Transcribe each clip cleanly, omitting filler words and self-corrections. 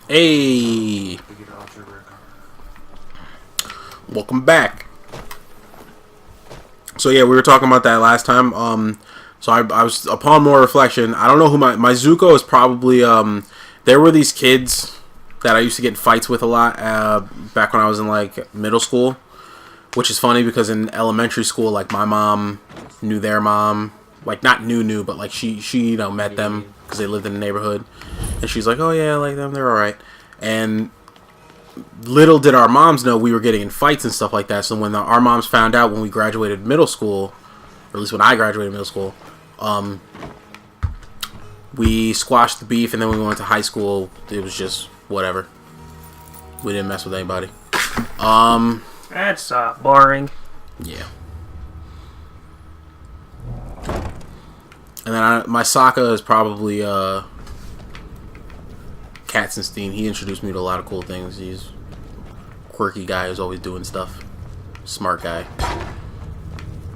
Hey, welcome back. So yeah, we were talking about that last time. So I was, upon more reflection, I don't know who my Zuko is probably. There were these kids that I used to get in fights with a lot back when I was in like middle school, which is funny because in elementary school, like my mom knew their mom, like not knew, but like she met them because they lived in the neighborhood, and she's like, oh yeah, I like them, they're all right. And little did our moms know we were getting in fights and stuff like that. So when our moms found out when we graduated middle school, or at least when I graduated middle school, we squashed the beef, and then when we went to high school, it was just whatever. We didn't mess with anybody. That's boring. Yeah. And then my Sokka is probably Katzenstein. He introduced me to a lot of cool things. He's a quirky guy who's always doing stuff. Smart guy.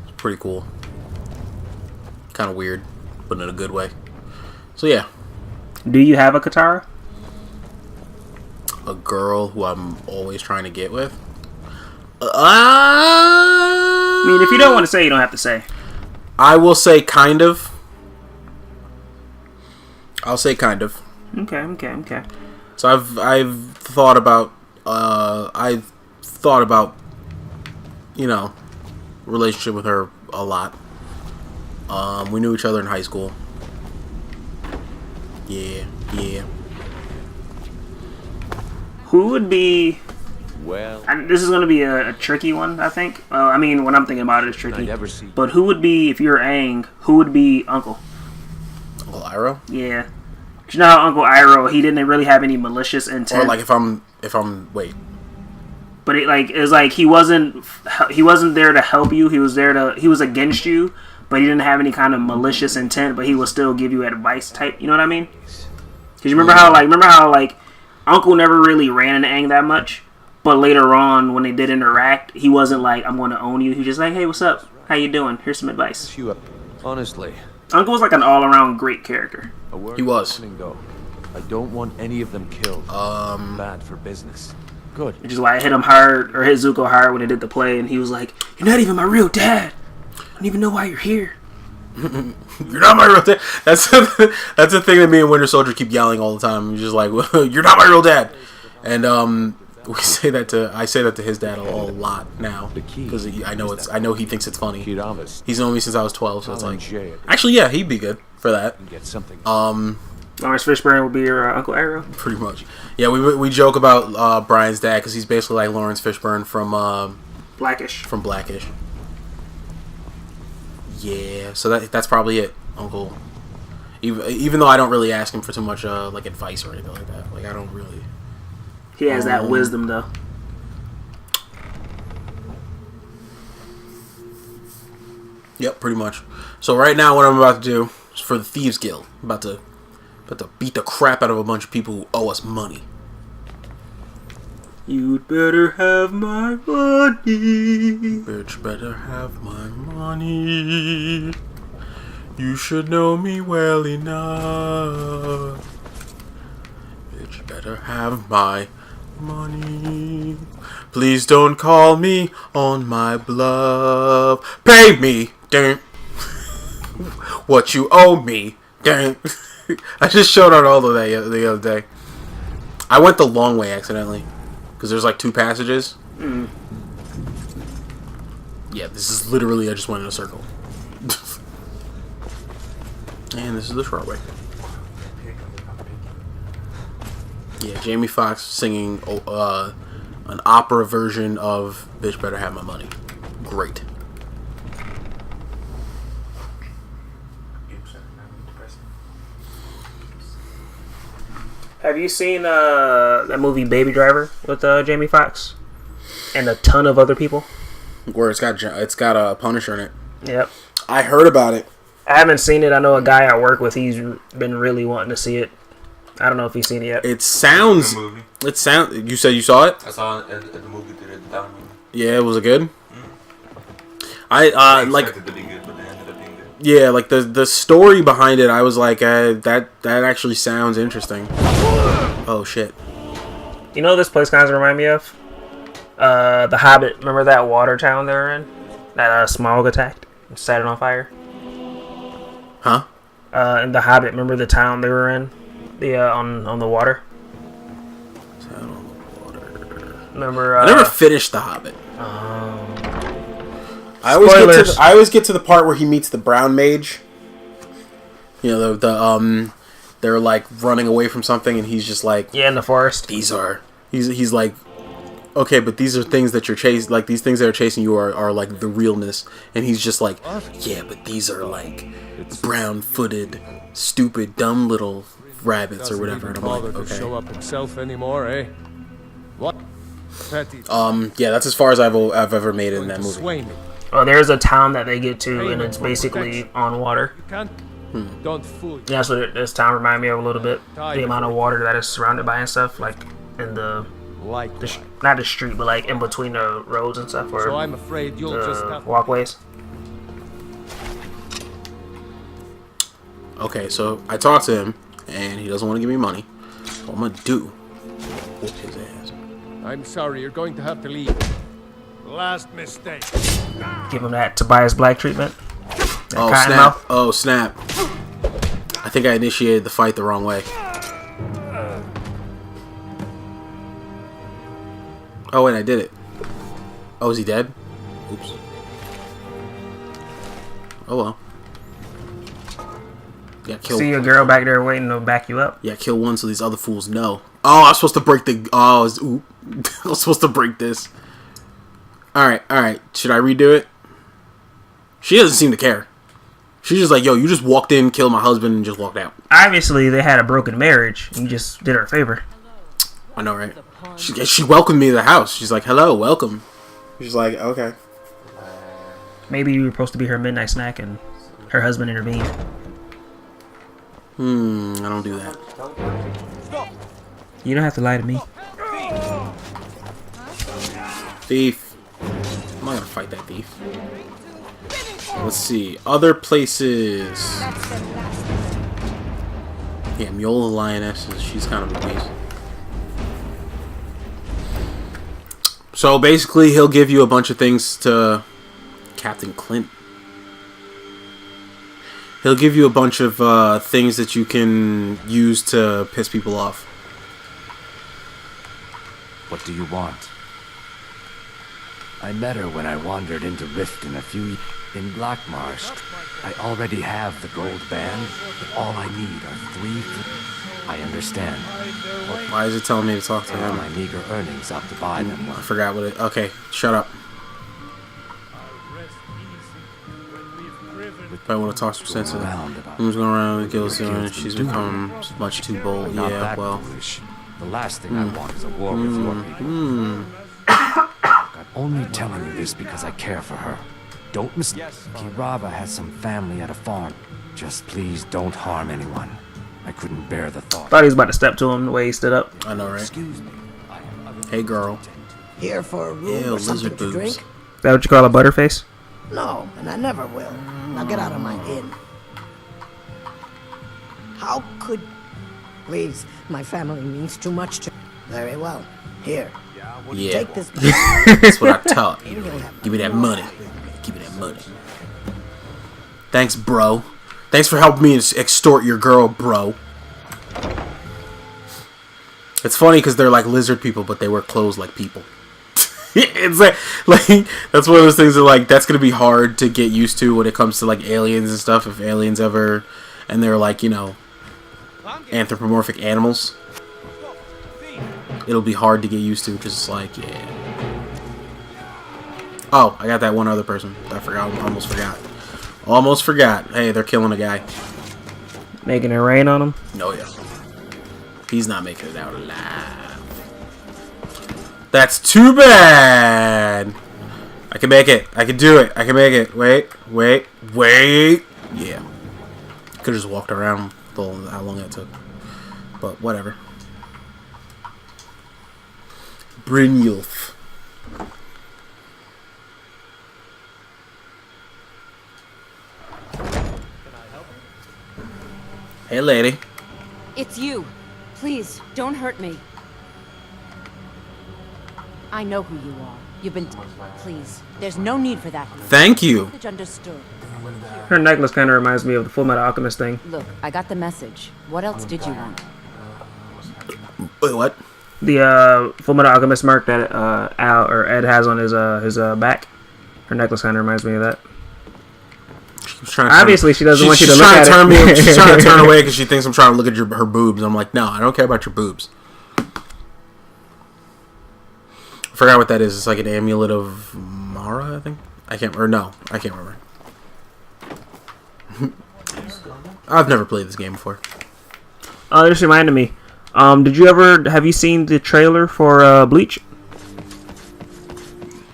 It's pretty cool. Kind of weird, but in a good way. So yeah. Do you have a Katara? A girl who I'm always trying to get with? I mean, if you don't want to say, you don't have to say. I will say kind of. I'll say kind of. Okay. So I've thought about relationship with her a lot. We knew each other in high school. Yeah. Who would be? Well, And this is going to be a tricky one, I think. I mean, when I'm thinking about it, it's tricky. I never see. But who would be, if you're Aang, who would be Uncle? Uncle Iroh? Yeah. You know how Uncle Iroh, he didn't really have any malicious intent. Or like if I'm wait. But it was like he wasn't there to help you. He was against you, but he didn't have any kind of malicious intent. But he will still give you advice type. You know what I mean? Because you remember how Uncle never really ran into Aang that much, but later on when they did interact, he wasn't like, I'm going to own you. He was just like, hey, what's up? How you doing? Here's some advice. You up. Honestly, Uncle was like an all around great character. He was. Though. I don't want any of them killed. Bad for business. Good. Which is why I hit him hard, or hit Zuko hard when they did the play, and he was like, "You're not even my real dad. I don't even know why you're here." You're not my real dad. That's the thing that me and Winter Soldier keep yelling all the time. He's just like, well, "You're not my real dad," and I say that to his dad a lot now because I know he thinks it's funny. He's known me since I was 12, so it's like, actually, yeah, he'd be good for that. Get something. Lawrence Fishburne would be your Uncle Iroh. Pretty much. Yeah, we joke about Brian's dad because he's basically like Lawrence Fishburne from Blackish. Yeah, so that's probably it, Uncle. Even though I don't really ask him for too much like advice or anything like that. Like I don't really. He has that wisdom though. Yep, pretty much. So right now, what I'm about to do is for the Thieves Guild. I'm about to beat the crap out of a bunch of people who owe us money. You'd better have my money. Bitch, better have my money. You should know me well enough. Bitch, better have my money. Please don't call me on my bluff. Pay me, damn. What you owe me, damn. I just showed out all of that the other day. I went the long way accidentally because there's like 2 passages. Yeah, this is literally I just went in a circle. And this is the short way. Yeah, Jamie Foxx singing an opera version of "Bitch Better Have My Money." Great. Have you seen that movie Baby Driver with Jamie Foxx and a ton of other people? Where it's got a Punisher in it. Yep. I heard about it. I haven't seen it. I know a guy I work with. He's been really wanting to see it. I don't know if he's seen it yet. It sounds. You said you saw it? I saw it at the movie theater at the Down movie. Yeah, was it good? I like. expected to be good, but they ended up being good. Yeah, like the story behind it, I was like, that actually sounds interesting. Oh shit. You know what this place kind of remind me of? The Hobbit. Remember that water town they were in? That Smaug attacked and set it on fire? Huh? In the Hobbit, remember the town they were in? The on the water? Town on the water. Remember I never finished The Hobbit. I Spoilers. always get to the part where he meets the brown mage. You know, they're like running away from something and he's just like, yeah, in the forest. he's like, okay, but these are things that you're chasing, like these things that are chasing you are like the realness, and he's just like, yeah, but these are like brown-footed, stupid, dumb little rabbits or whatever. And I'm like, okay. Show up himself anymore, eh? What? Yeah, that's as far as I've ever made it in that movie. Well, there's a town that they get to, and it's basically on water. Don't fool. Yeah, that's what this town reminded me of a little bit. The amount of water that is surrounded by and stuff, like in the not the street, but like in between the roads and stuff, or so I'm afraid you'll just have walkways. Okay, so I talked to him, and he doesn't want to give me money. What I'm gonna do? Whoop his ass. I'm sorry, you're going to have to leave. Last mistake. Give him that Tobias Black treatment. That Oh cotton snap! mouth. Oh snap! I think I initiated the fight the wrong way. Oh wait, I did it. Oh, is he dead? Oops. Oh well. Yeah, kill. See your girl back there waiting to back you up. Yeah, kill one so these other fools know. Oh, I'm supposed to break the. Oh, oop. I'm supposed to break this. All right. Should I redo it? She doesn't seem to care. She's just like, yo, you just walked in, killed my husband, and just walked out. Obviously, they had a broken marriage. You just did her a favor. I know, right? She welcomed me to the house. She's like, hello, welcome. She's like, okay. Maybe you were supposed to be her midnight snack, and her husband intervened. I don't do that. You don't have to lie to me. Thief. I'm not gonna fight that thief. Let's see. Other places. Yeah, Mule the Lioness. She's kind of a beast. So basically, he'll give you a bunch of things to Captain Clint. He'll give you a bunch of things that you can use to piss people off. What do you want? I met her when I wandered into Riften in Blackmarsh. I already have the gold band, but all I need are 3. I understand. Why is it telling me to talk to him? My meager earnings out to buy them I one. forgot what it... Okay, shut up. I want to talk some sense. Who's going around with Gil's doing? She's become much too bold. Not Yeah, that well. foolish. The last thing I want is a war with your people. I'm only telling you this because I care for her. Don't mistake. Kirava has some family at a farm. Just please don't harm anyone. I couldn't bear the thought. Thought he was about to step to him the way he stood up. I know, right? Excuse me. Hey, girl. Here for a room Ew, or something lizard to boobs. drink? Is that what you call a butterface? No, and I never will. Now get out of my inn. How could... Please, my family means too much to... Very well. Here. Yeah, Take this... that's what I taught you. Give me that money. Give me that money. Thanks, bro. Thanks for helping me extort your girl, bro. It's funny because they're like lizard people, but they wear clothes like people. It's like that's one of those things that like that's gonna be hard to get used to when it comes to like aliens and stuff. If aliens ever, and they're like, you know, anthropomorphic animals, it'll be hard to get used to because it's like, yeah. Oh, I got that one other person. I forgot. Almost forgot. Hey, they're killing a guy. Making it rain on him? No, yeah. He's not making it out alive. That's too bad. I can make it. I can do it. I can make it. Wait. Yeah. Could have just walked around how long that took. But whatever. Brynjulf. Hey, lady. It's you. Please, don't hurt me. I know who you are. You've been... Please, there's no need for that. Thank you. Message understood. Her necklace kind of reminds me of the Full Metal Alchemist thing. Look, I got the message. What else did you want? Wait, what? The Full Metal Alchemist mark that Al or Ed has on his back. Her necklace kind of reminds me of that. Obviously, she doesn't want you to look at it. She's trying to turn away because she thinks I'm trying to look at her boobs. I'm like, no, I don't care about your boobs. I forgot what that is. It's like an amulet of Mara, I think. I can't remember. I've never played this game before. This reminded me. Have you seen the trailer for Bleach?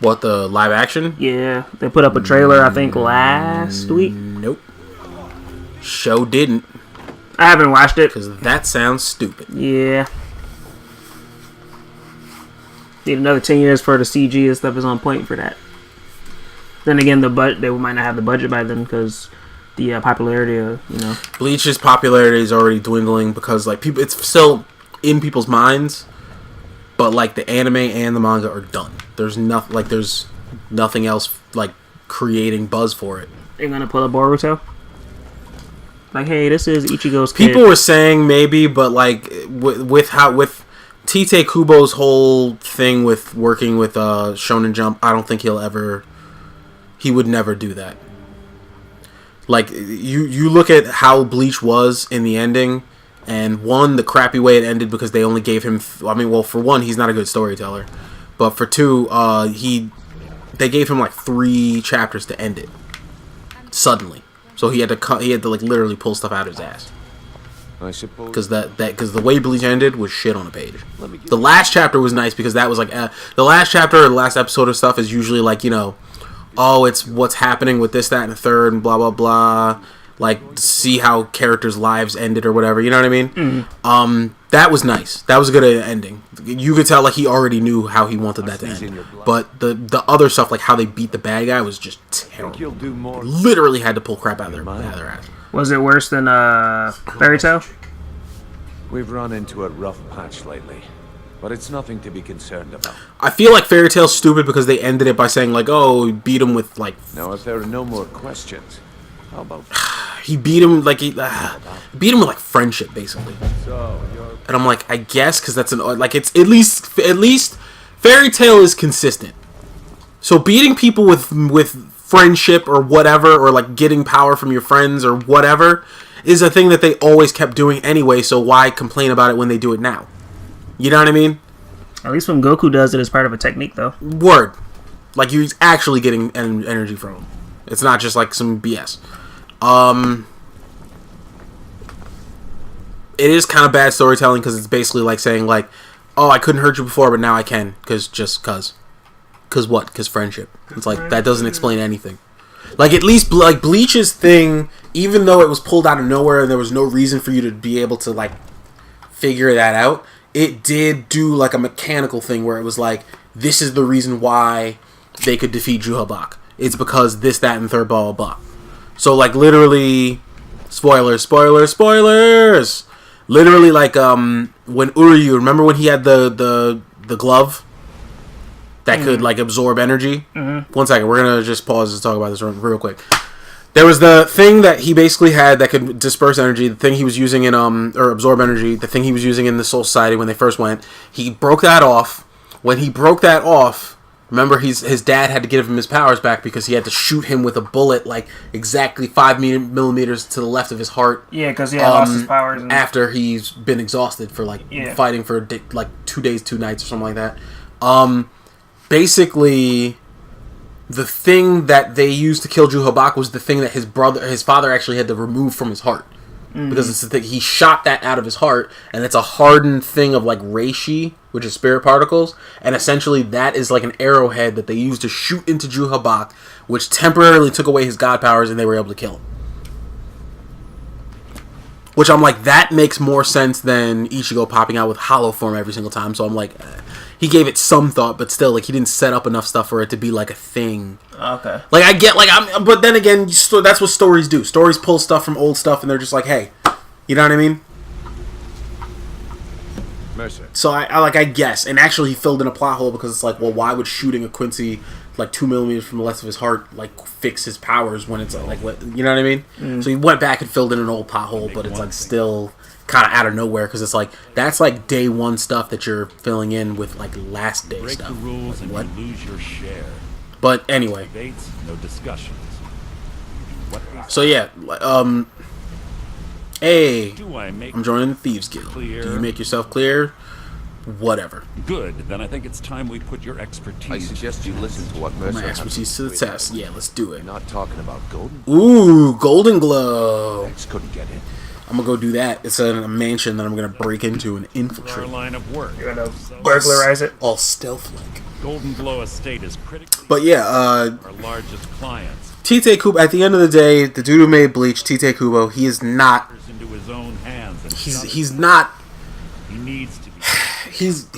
What, the live action? Yeah, they put up a trailer, I think, last week. Nope. Show didn't. I haven't watched it. Because that sounds stupid. Yeah. Need another 10 years for the CG and stuff is on point for that. Then again, they might not have the budget by then because the popularity of, Bleach's popularity is already dwindling because, like, people, it's still in people's minds, but, like, the anime and the manga are done. There's nothing else, like, creating buzz for it. They're gonna pull a Boruto? Like, hey, this is Ichigo's kid. People were saying maybe, but, like, with Tite Kubo's whole thing with working with Shonen Jump, I don't think he would never do that. Like, you look at how Bleach was in the ending, and one, the crappy way it ended because they only gave him... for one, he's not a good storyteller. But for two, they gave him, like, 3 chapters to end it. Suddenly. So he had to like, literally pull stuff out of his ass. I suppose... Because the way Bleach ended was shit on a page. The last chapter was nice because that was, like... the last chapter or the last episode of stuff is usually, like, oh, it's what's happening with this, that, and the third, and blah, blah, blah. Like, see how characters' lives ended or whatever, you know what I mean? Mm-hmm. That was nice. That was a good ending. You could tell, like, he already knew how he wanted that to end. But the other stuff, like how they beat the bad guy, was just terrible. Literally had to pull crap out of their ass. Was it worse than Fairy Tail? We've run into a rough patch lately, but it's nothing to be concerned about. I feel like Fairy Tail's stupid because they ended it by saying, like, oh, beat him with, like... Now, if there are no more questions, how about... He beat him, like, beat him with, like, friendship, basically. And I'm like, I guess, because that's like, it's at least Fairy Tail is consistent. So beating people with friendship or whatever, or, like, getting power from your friends or whatever, is a thing that they always kept doing anyway, so why complain about it when they do it now? You know what I mean? At least when Goku does it as part of a technique, though. Word. Like, you're actually getting energy from him. It's not just, like, some BS. It is kind of bad storytelling because it's basically like saying, like, oh, I couldn't hurt you before, but now I can, because what? Because friendship. It's like, that doesn't explain anything. Like, at least, like, Bleach's thing, even though it was pulled out of nowhere and there was no reason for you to be able to, like, figure that out, it did do, like, a mechanical thing where it was like, this is the reason why they could defeat Juhabak. It's because this, that, and third, blah, blah, blah. So, like, literally, spoilers. Literally, like, when Uryu, remember when he had the glove that could, like, absorb energy? Mm-hmm. 1 second, we're gonna just pause to talk about this real quick. There was the thing that he basically had that could disperse energy, the thing he was using in, or absorb energy, the thing he was using in the Soul Society when they first went. He broke that off. When he broke that off, remember, his dad had to give him his powers back because he had to shoot him with a bullet, like, exactly 5 millimeters to the left of his heart. Yeah, because he had lost his powers. After he's been exhausted for, like, fighting for, like, 2 days, 2 nights or something like that. Basically, the thing that they used to kill Juhabak was the thing that his father actually had to remove from his heart. Mm-hmm. Because it's the thing, he shot that out of his heart, and it's a hardened thing of, like, reishi, which is spirit particles, and essentially that is like an arrowhead that they used to shoot into Juhabak, which temporarily took away his god powers, and they were able to kill him. Which I'm like, that makes more sense than Ichigo popping out with hollow form every single time, so I'm like, he gave it some thought, but still, like, he didn't set up enough stuff for it to be, like, a thing. Okay. Like, I get, like, but then again, that's what stories do. Stories pull stuff from old stuff, and they're just like, hey, you know what I mean? Mercer. So I guess, and actually he filled in a plot hole because it's like, well, why would shooting a Quincy like 2 millimeters from the left of his heart like fix his powers when it's like, you know what I mean? So he went back and filled in an old plot hole, but it's like still kind of out of nowhere because it's like that's like day one stuff that you're filling in with like last day Break stuff. the rules Like, and you lose your share. But anyway, Debates, no discussions. What so yeah, hey, do I make I'm joining the Thieves Guild. clear? Do you make yourself clear? Whatever. Good. Then I think it's time we put your expertise. I suggest you listen to what Mercer My has expertise to the say. test. Yeah, let's do it. We're not talking about Golden. Ooh, Golden Glow. Vex couldn't get in. I'm gonna go do that. It's a mansion that I'm gonna break into and Our infiltrate. line of work. You're gonna burglarize it. All stealth like. Golden Glow Estate is critically But yeah, our largest clients. Tite Kubo. At the end of the day, the dude who made Bleach, Tite Kubo, he is not. Into his own hands and He's not. he needs to be.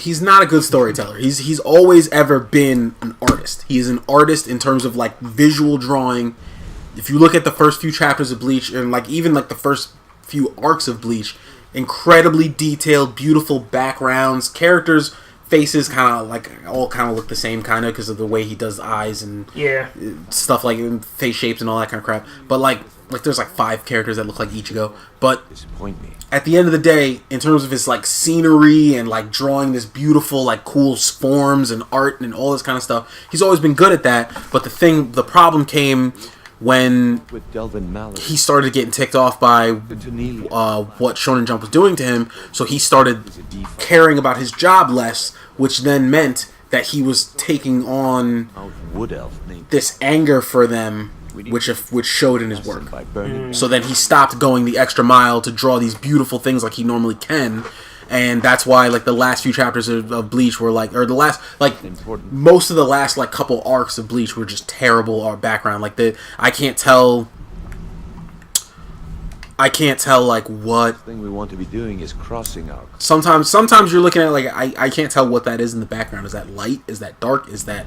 He's not a good storyteller. He's always ever been an artist. He is an artist in terms of like visual drawing. If you look at the first few chapters of Bleach and like even like the first few arcs of Bleach, incredibly detailed, beautiful backgrounds, characters, faces kind of like all kind of look the same kind of because of the way he does eyes and stuff like face shapes and all that kind of crap. But like there's like 5 characters that look like Ichigo. But Disappoint me. at the end of the day, in terms of his like scenery and like drawing this beautiful like cool forms and art and all this kind of stuff, he's always been good at that. But the problem came when With Delvin Mallory. he started getting ticked off by what Shonen Jump was doing to him, so he started caring about his job less, which then meant that he was taking on Wood Elf named this anger for them, which showed in his work. by burning. So then he stopped going the extra mile to draw these beautiful things like he normally can. And that's why, like, the last few chapters of Bleach were, like, or the last, like, most of the last, like, couple arcs of Bleach were just terrible art background. Like, I can't tell, like, what... The thing we want to be doing is crossing our... Sometimes you're looking at, like, I can't tell what that is in the background. Is that light? Is that dark? Is that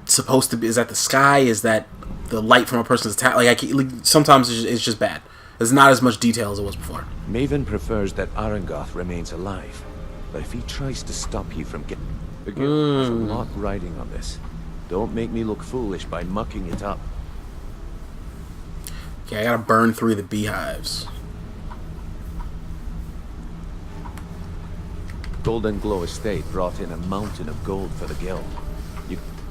supposed to be... Is that the sky? Is that the light from a person's attack? Like, sometimes it's just bad. There's not as much detail as it was before. Maven prefers that Arangoth remains alive. But if he tries to stop you from getting... Again, there's a lot riding on this. Don't make me look foolish by mucking it up. Okay, I gotta burn through the beehives. Golden Glow Estate brought in a mountain of gold for the guild.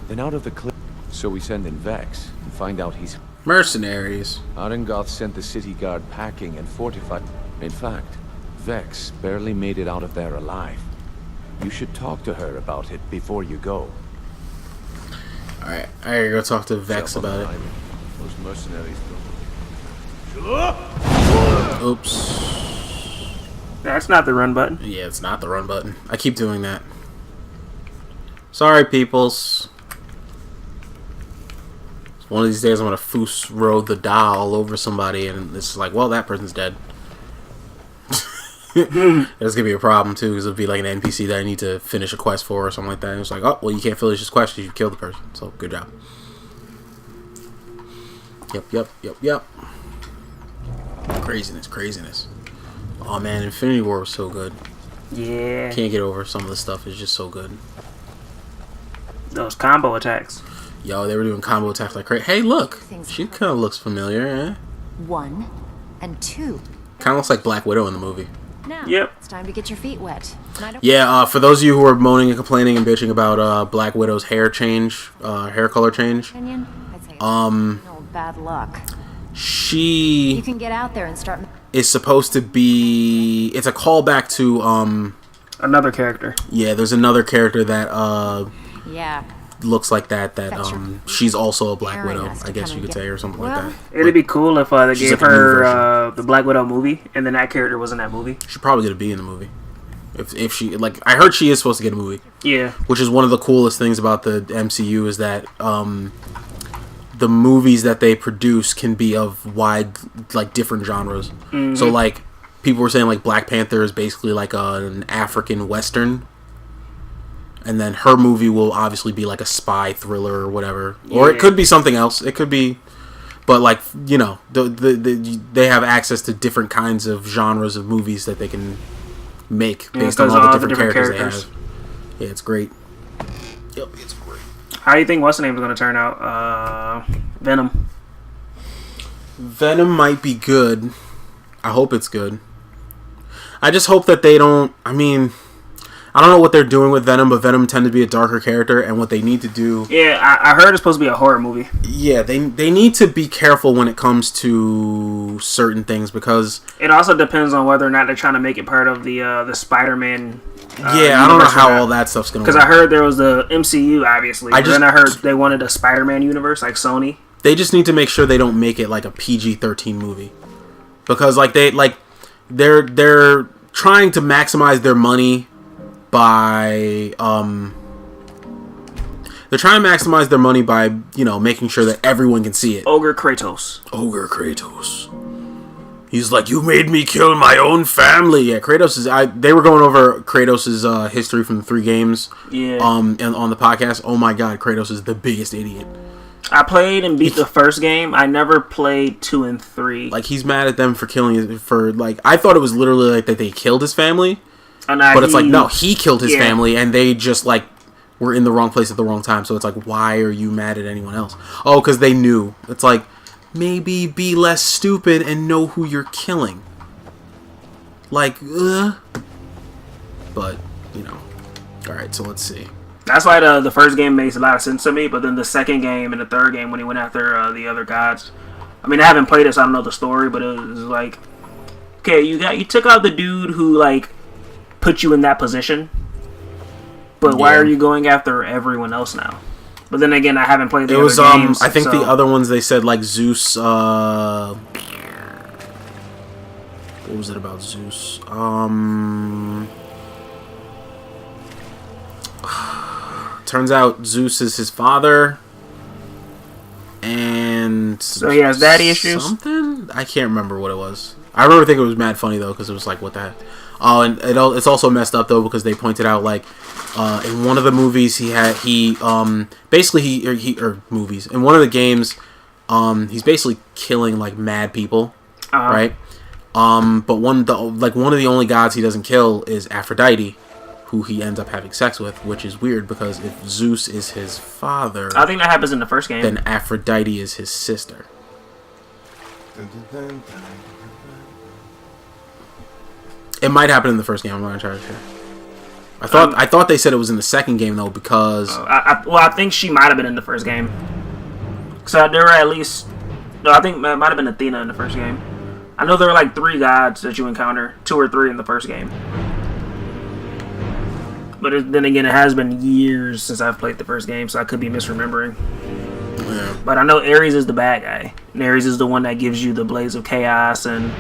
Then out of the cliff... So we send in Vex and find out he's... Mercenaries. Arangoth sent the city guard packing and fortified... In fact, Vex barely made it out of there alive. You should talk to her about it before you go. Alright, I gotta go talk to Vex Self on about the it. island. Those mercenaries Oops. That's not the run button. Yeah, it's not the run button. I keep doing that. Sorry, peoples. One of these days I'm gonna Foos roll the da all over somebody and it's like, well, that person's dead. That's gonna be a problem too, because it'll be like an NPC that I need to finish a quest for or something like that. And it's like, oh, well, you can't finish this quest because you killed the person. So, good job. Yep. Craziness. Oh man, Infinity War was so good. Yeah. Can't get over some of the stuff. It's just so good. Those combo attacks. Yo, they were doing combo attacks like crazy. Hey, look, she kind of looks familiar, eh? 1 and 2. Kind of looks like Black Widow in the movie. Now, Yep. it's time to get your feet wet. And I don't Yeah, for those of you who are moaning and complaining and bitching about Black Widow's hair color change, opinion, I'd say no bad luck. You she can get out there and start. is supposed to be. It's a callback to Another character. yeah. There's another character that Yeah. looks like that. That's your- She's also a Black Aaron Widow, has to I guess come you and could get- say, or something Well, like that. It'd be cool if they she's gave like a new her the Black Widow movie, and then that character was in that movie. She's probably gonna be in the movie. If she like, I heard she is supposed to get a movie. Yeah. Which is one of the coolest things about the MCU is that the movies that they produce can be of wide, like, different genres. Mm-hmm. So, like, people were saying, like, Black Panther is basically, like, an African Western. And then her movie will obviously be, like, a spy thriller or whatever. Or it Yeah. could be something else. It could be... But, like, you know, they have access to different kinds of genres of movies that they can make based on because all the different characters they have. Yeah, it's great. Yep, it's great. How do you think what's the name is going to turn out? Venom. Venom might be good. I hope it's good. I just hope that they don't. I mean, I don't know what they're doing with Venom, but Venom tends to be a darker character, and what they need to do. Yeah, I heard it's supposed to be a horror movie. Yeah, they need to be careful when it comes to certain things because it also depends on whether or not they're trying to make it part of the Spider-Man. I don't know how all that stuff's gonna work. Because I heard there was the MCU, obviously. Then I heard they wanted a Spider-Man universe, like Sony. They just need to make sure they don't make it like a PG-13 movie, because they're trying to maximize their money by making sure that everyone can see it. Ogre Kratos. He's like, you made me kill my own family. Yeah, Kratos is. They were going over Kratos' history from the 3 games. Yeah. And on the podcast. Oh my God, Kratos is the biggest idiot. I played and beat the first game. I never played 2 and 3. Like, he's mad at them for I thought it was literally like that they killed his family. But it's like, no, he killed his family, and they just like were in the wrong place at the wrong time. So it's like, why are you mad at anyone else? Oh, because they knew. It's like, maybe be less stupid and know who you're killing. Like, but Alright, so let's see. That's why the first game makes a lot of sense to me, but then the second game and the third game when he went after the other gods. I mean, I haven't played it, so I don't know the story, but it was like, okay, you took out the dude who like put you in that position, but why are you going after everyone else now? But then again, I haven't played the other games. I think the other ones they said like Zeus. What was it about Zeus? Turns out Zeus is his father, and so he has daddy issues. Something I can't remember what it was. I remember thinking it was mad funny though because it was like, what the heck? Oh, and it's also messed up though because they pointed out like in one of the movies in one of the games he's basically killing like mad people, right? But one of the only gods he doesn't kill is Aphrodite, who he ends up having sex with, which is weird because if Zeus is his father, I think that happens in the first game. Then Aphrodite is his sister. It might happen in the first game. I'm not entirely sure. I thought they said it was in the second game though because I think she might have been in the first game. So there were at least I think it might have been Athena in the first game. I know there were like 3 gods that you encounter, 2 or 3 in the first game. But then again, it has been years since I've played the first game, so I could be misremembering. Yeah. But I know Ares is the bad guy. And Ares is the one that gives you the Blaze of Chaos, and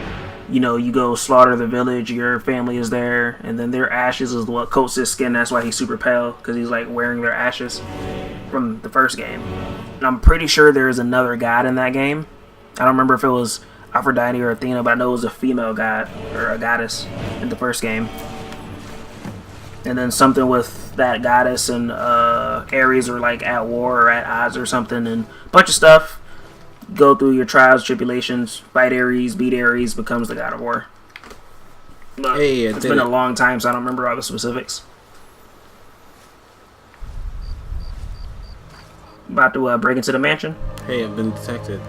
you go slaughter the village, your family is there, and then their ashes is what coats his skin. That's why he's super pale, because he's like wearing their ashes from the first game. And I'm pretty sure there is another god in that game. I don't remember if it was Aphrodite or Athena, but I know it was a female god or a goddess in the first game. And then something with that goddess and Ares are like at war or at odds or something, and a bunch of stuff. Go through your trials, tribulations, fight Ares, beat Ares, becomes the god of war. But it's been a long time, so I don't remember all the specifics. About to break into the mansion. Hey, I've been detected.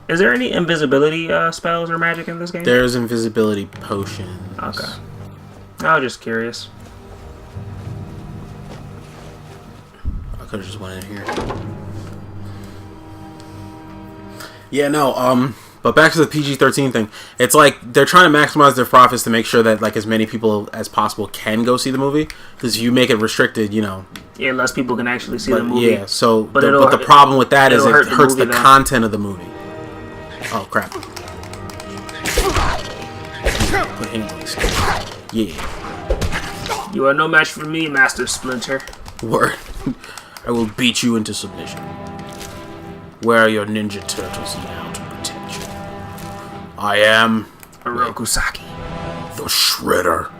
Is there any invisibility spells or magic in this game? There's invisibility potions. Okay. I was just curious. I could have just went in here. Yeah, no, but back to the PG-13 thing. It's like they're trying to maximize their profits to make sure that like as many people as possible can go see the movie. Because if you make it restricted, yeah, less people can actually see the movie. Yeah, so but the problem with that is it hurts the content of the movie. Oh crap! Put hands on this guy. Yeah. You are no match for me, Master Splinter. Word. I will beat you into submission. Where are your ninja turtles now to protect you? I am Orokusaki, the Shredder.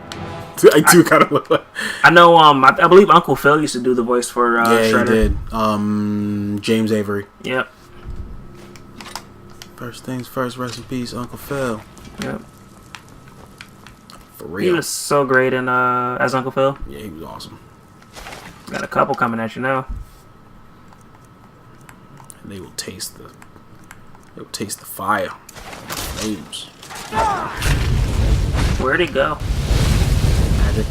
I do kind of look like. I know. I believe Uncle Phil used to do the voice for Shredder. He did. James Avery. Yep. First things first. Rest in peace, Uncle Phil. Yep. For He real. was so great in as Uncle Phil. Yeah, he was awesome. Got a couple coming at you now. And they will taste the fire. Flames. Where'd it go? Magic.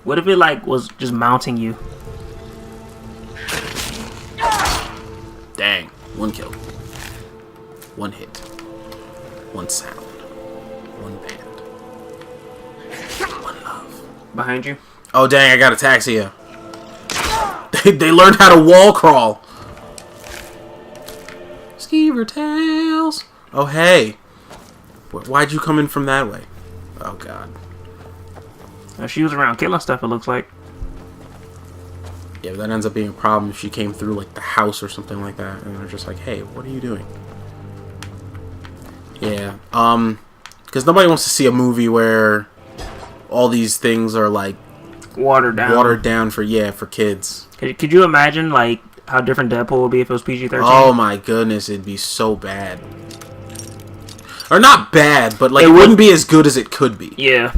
What if it like was just mounting you? Dang. 1 kill. 1 hit. 1 sound. 1 band. 1 love. Behind you? Oh dang, I got ataxia. They learned how to wall crawl. Skeever tails. Oh hey. Why'd you come in from that way? Oh god. She was around killing stuff, it looks like. Yeah, but that ends up being a problem if she came through like the house or something like that, and they're just like, "Hey, what are you doing?" Yeah, because nobody wants to see a movie where all these things are like Watered down for kids. Could you imagine like how different Deadpool would be if it was PG-13? Oh my goodness, it'd be so bad. Or not bad, but like it wouldn't be as good as it could be. Yeah.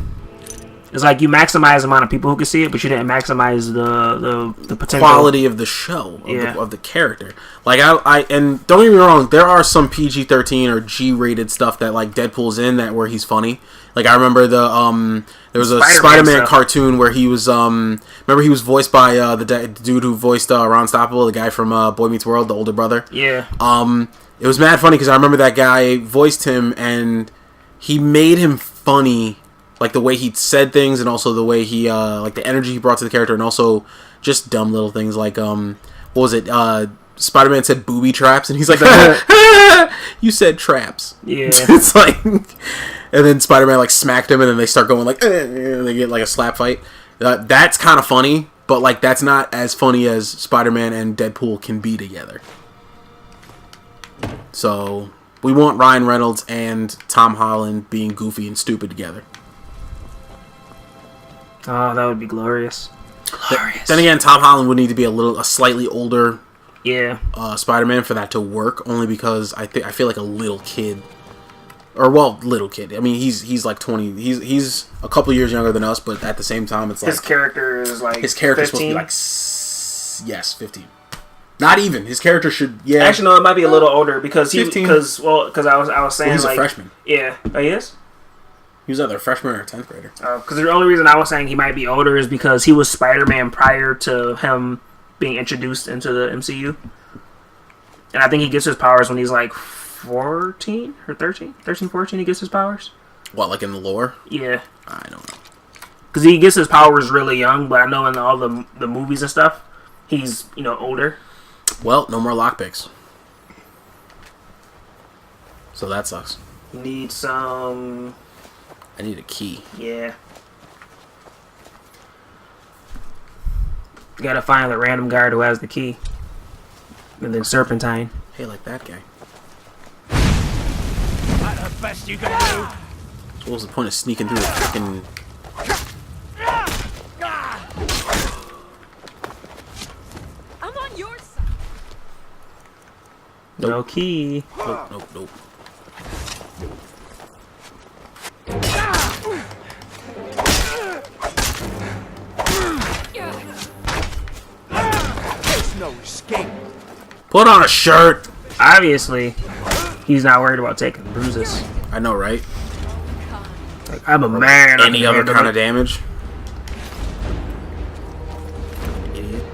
It's like you maximize the amount of people who can see it, but you didn't maximize the potential quality of the show, of the character. Like I and don't get me wrong, there are some PG-13 or G-rated stuff that like Deadpool's in that where he's funny. Like I remember there was a Spider-Man cartoon where he was remember he was voiced by the dude who voiced Ron Stoppable, the guy from Boy Meets World, the older brother. Yeah. It was mad funny because I remember that guy voiced him and he made him funny. Like the way he said things, and also the way he, like the energy he brought to the character, and also just dumb little things like, what was it? Spider-Man said booby traps, and he's like, you said traps. Yeah. It's like, and then Spider-Man like smacked him, and then they start going like, and they get like a slap fight. That's kind of funny, but like that's not as funny as Spider-Man and Deadpool can be together. So we want Ryan Reynolds and Tom Holland being goofy and stupid together. Oh, that would be glorious. Then again, Tom Holland would need to be a slightly older, yeah, Spider-Man for that to work. Only because I feel like a little kid, or well, little kid. I mean, he's like 20. He's a couple years younger than us, but at the same time, it's like his character is like his character's 15? supposed to be like 15. Not even his character should. Yeah, actually, no, it might be a little older because I was saying he's like a freshman. Yeah, oh, he is. He was either a freshman or a 10th grader. Because the only reason I was saying he might be older is because he was Spider-Man prior to him being introduced into the MCU. And I think he gets his powers when he's like 14 or 13? 13, 14 he gets his powers? What, like in the lore? Yeah. I don't know. Because he gets his powers really young, but I know in all the movies and stuff, he's, older. Well, no more lockpicks. So that sucks. You need some... I need a key. Yeah. You gotta find the random guard who has the key. And then Serpentine. Hey, like that guy. That's the best you can do. So what was the point of sneaking through the fucking... I'm on your side. Nope. No key. Nope. There's no escape. Put on a shirt! Obviously, he's not worried about taking bruises. I know, right? Like, I'm a man. Any other kind of damage? Idiot.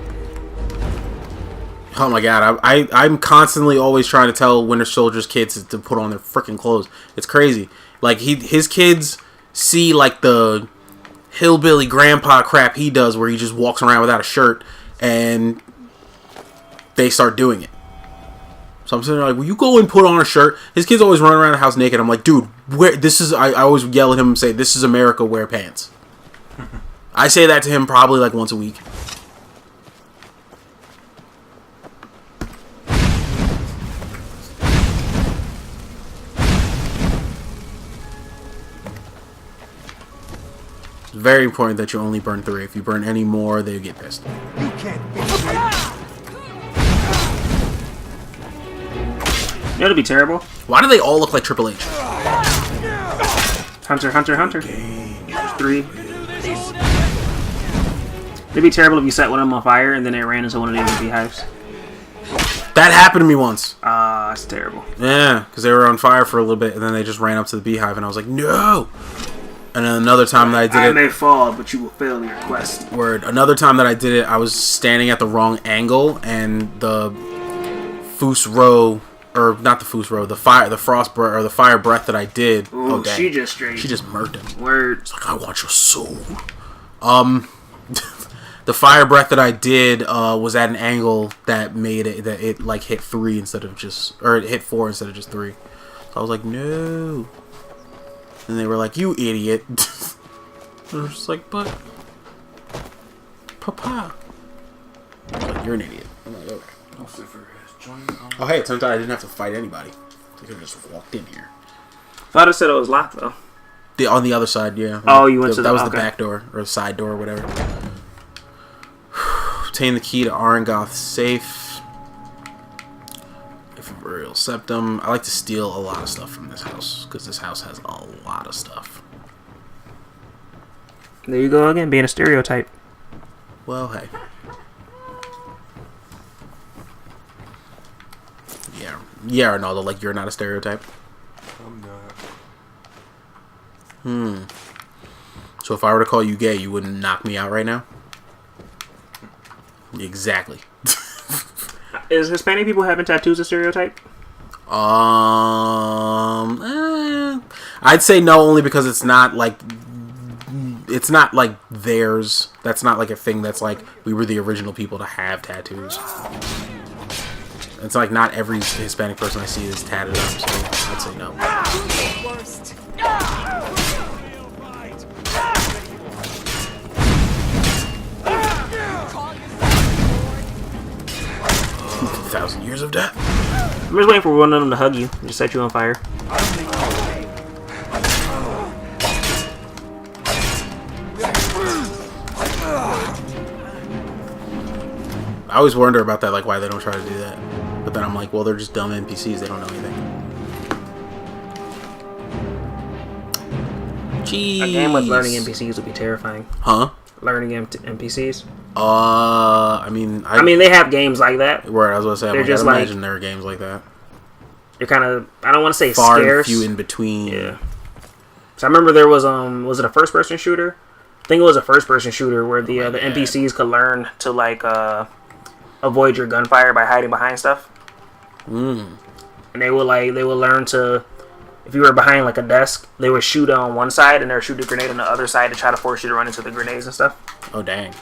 Oh my god, I'm constantly always trying to tell Winter Soldier's kids to put on their freaking clothes. It's crazy. Like, his kids see, like, the hillbilly grandpa crap he does where he just walks around without a shirt, and they start doing it. So I'm sitting there like, will you go and put on a shirt? His kids always run around the house naked. I'm like, dude, I always yell at him and say, this is America, wear pants. I say that to him probably like once a week. It's very important that you only burn 3. If you burn any more, they get pissed. You can't fix me. That'd be terrible. Why do they all look like Triple H? Hunter. There's 3. It'd be terrible if you set one of them on fire and then it ran into one of the other beehives. That happened to me once. That's terrible. Yeah, because they were on fire for a little bit, and then they just ran up to the beehive, and I was like, no! And then another time that I did I it... may fall, but you will fail your quest. Word. Another time that I did it, I was standing at the wrong angle, and the Foos row... Or, not the Foos row, the frost breath, or the fire breath that I did... Ooh, oh, dang. she just murked him. Word. It's like, I want your soul. The fire breath that I did was at an angle that made it that it like hit 3 instead of just, or it hit 4 instead of just 3. So I was like, no. And they were like, you idiot. And I was just like, but Papa. I was like, you're an idiot. I'm like, okay. Oh hey, it turns out I didn't have to fight anybody. They could have just walked in here. Thought it said it was locked though. On the other side, yeah. Oh, you went to that was okay. the back door or the side door or whatever. Obtain the key to Arangoth's safe. Ephemeral septum. I like to steal a lot of stuff from this house because this house has a lot of stuff. There you go again, being a stereotype. Well, hey. Yeah, Ronaldo, like you're not a stereotype. I'm not. So if I were to call you gay, you wouldn't knock me out right now? Exactly. Is Hispanic people having tattoos a stereotype? I'd say no, only because it's not like theirs. That's not like a thing that's like we were the original people to have tattoos. It's like not every Hispanic person I see is tatted up, so I'd say no. Worst. 1,000 years of death. I'm just waiting for one of them to hug you and just set you on fire. I always wonder about that, like why they don't try to do that. But then I'm like, well, they're just dumb NPCs. They don't know anything. Jeez. A game with learning NPCs would be terrifying. Huh? Learning NPCs. I mean, they have games like that. Where I was gonna say, They're I just imagine there are games like that. You're kind of, I don't want to say Far scarce. and few in between. Yeah. So I remember there was it a first person shooter? I think it was a first person shooter where the NPCs could learn to like avoid your gunfire by hiding behind stuff. And they would learn to, if you were behind like a desk, they would shoot on one side and they would shoot a grenade on the other side to try to force you to run into the grenades and stuff. Oh dang.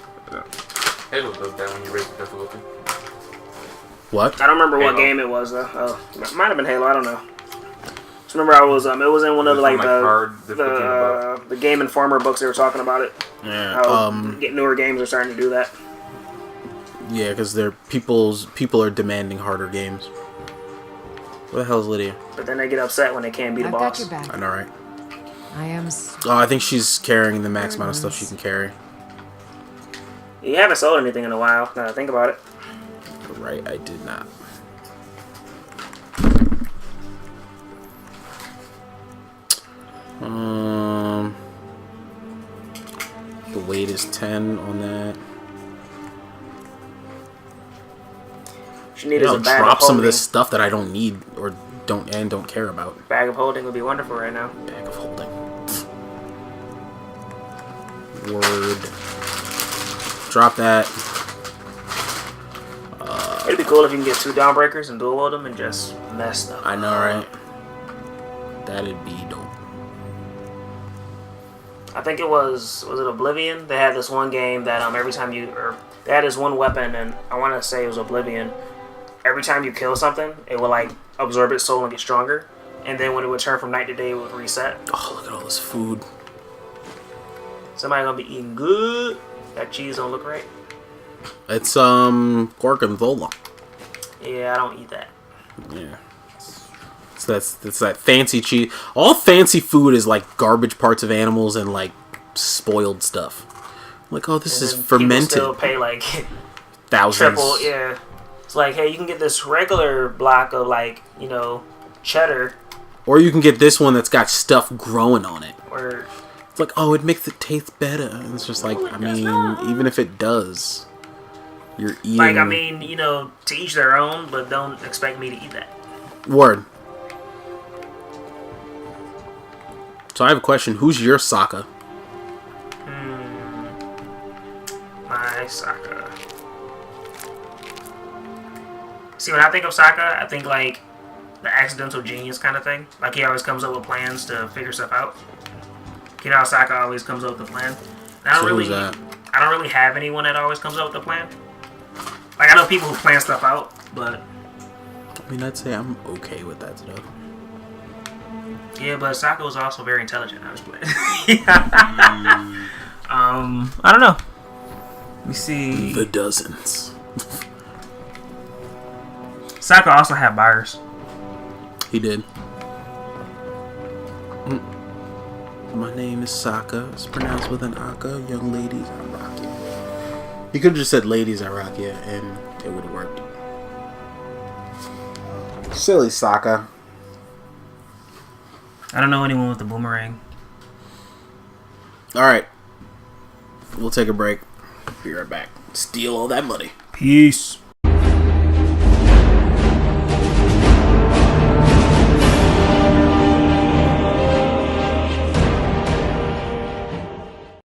Halo does that when you raise the difficulty. What? I don't remember Halo. what game it was though. Oh, it might have been Halo. I don't know. Just remember it was in one of the Game Informer books. They were talking about it. Yeah. How newer games are starting to do that. Yeah, because people are demanding harder games. Where the hell is Lydia? But then they get upset when they can't beat a I've boss. got your back. I know, right? I am. Oh, I think she's carrying the max amount of stuff she can carry. You haven't sold anything in a while. Now that I think about it. Right, I did not. The weight is 10 on that. What you need is a bag drop of some of holding. this stuff that I don't need or don't care about. Bag of holding would be wonderful right now. Bag of holding. Word. Drop that. It'd be cool if you can get 2 Dawnbreakers and dual wield them and just mess them. I know, right? That'd be dope. I think it was it Oblivion? They had this one game that every time they had this one weapon, and I want to say it was Oblivion. Every time you kill something, it would like absorb its soul and get stronger, and then when it would turn from night to day, it would reset. Oh, look at all this food. Somebody gonna be eating good. That cheese don't look right. It's gorgonzola. Yeah, I don't eat that. Yeah. So that's that fancy cheese. All fancy food is like garbage parts of animals and like spoiled stuff. Like, oh, this And is then fermented. People still pay like Thousands. triple. Yeah, it's like, hey, you can get this regular block of like cheddar Or you can get this one that's got stuff growing on it. Or It's like, oh, it makes it taste better. And it's just like, I mean, even if it does, you're eating. like, I mean, you know, to each their own, but don't expect me to eat that. Word. So I have a question. Who's your Sokka? My Sokka. See, when I think of Sokka, I think like the accidental genius kind of thing. Like he always comes up with plans to figure stuff out. You know how Sokka always comes up with a plan. And I don't So who's that? I don't really have anyone that always comes up with a plan. Like I know people who plan stuff out, but I mean, I'd say I'm okay with that stuff. yeah, but Sokka was also very intelligent. I was playing. I don't know. Let me see. The dozens. Sokka also had buyers. He did. My name is Sokka. It's pronounced with an aka. Young ladies, I rock you. He could have just said ladies, I rock you, and it would have worked. Silly Sokka. I don't know anyone with a boomerang. Alright. We'll take a break. Be right back. Steal all that money. Peace.